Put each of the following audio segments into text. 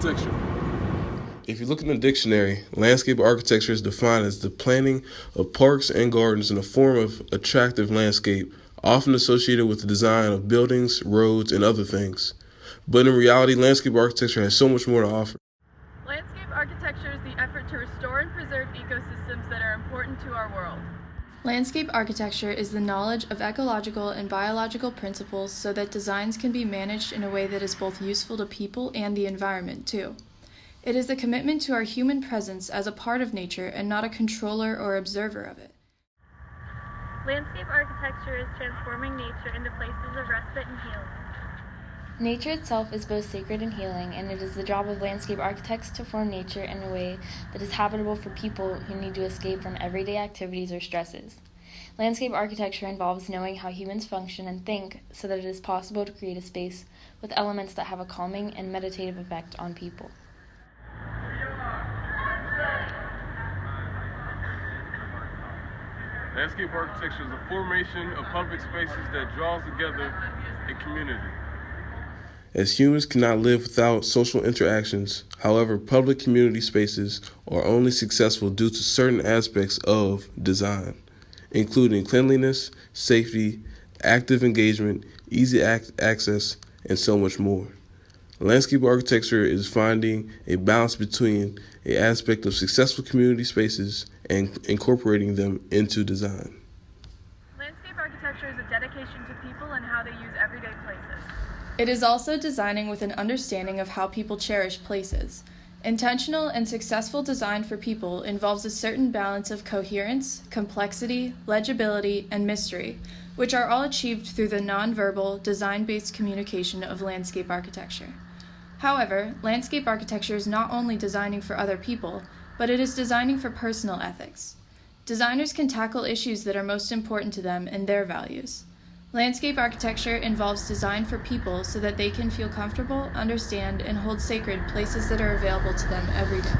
architecture? If you look in the dictionary, landscape architecture is defined as the planning of parks and gardens in the form of attractive landscape, often associated with the design of buildings, roads, and other things. But in reality, landscape architecture has so much more to offer. Landscape architecture is the effort to restore and preserve ecosystems that are important to our world. Landscape architecture is the knowledge of ecological and biological principles so that designs can be managed in a way that is both useful to people and the environment, too. It is the commitment to our human presence as a part of nature and not a controller or observer of it. Landscape architecture is transforming nature into places of respite and healing. Nature itself is both sacred and healing, and it is the job of landscape architects to form nature in a way that is habitable for people who need to escape from everyday activities or stresses. Landscape architecture involves knowing how humans function and think so that it is possible to create a space with elements that have a calming and meditative effect on people. Landscape architecture is a formation of public spaces that draws together a community. As humans cannot live without social interactions, however, public community spaces are only successful due to certain aspects of design, including cleanliness, safety, active engagement, easy access, and so much more. Landscape architecture is finding a balance between an aspect of successful community spaces and incorporating them into design. Landscape architecture is a dedication to people and how they use everyday places. It is also designing with an understanding of how people cherish places. Intentional and successful design for people involves a certain balance of coherence, complexity, legibility, and mystery, which are all achieved through the nonverbal, design-based communication of landscape architecture. However, landscape architecture is not only designing for other people, but it is designing for personal ethics. Designers can tackle issues that are most important to them and their values. Landscape architecture involves design for people so that they can feel comfortable, understand, and hold sacred places that are available to them every day.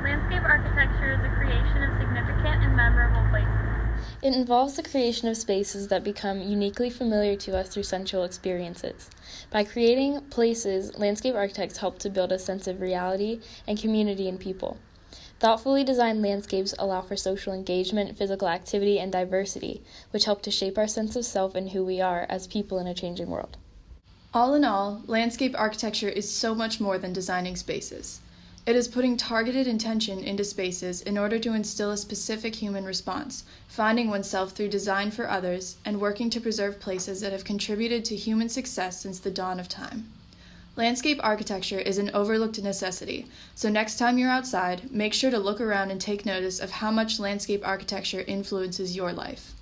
Landscape architecture is the creation of significant and memorable places. It involves the creation of spaces that become uniquely familiar to us through sensual experiences. By creating places, landscape architects help to build a sense of reality and community in people. Thoughtfully designed landscapes allow for social engagement, physical activity, and diversity, which help to shape our sense of self and who we are as people in a changing world. All in all, landscape architecture is so much more than designing spaces. It is putting targeted intention into spaces in order to instill a specific human response, finding oneself through design for others, and working to preserve places that have contributed to human success since the dawn of time. Landscape architecture is an overlooked necessity, so next time you're outside, make sure to look around and take notice of how much landscape architecture influences your life.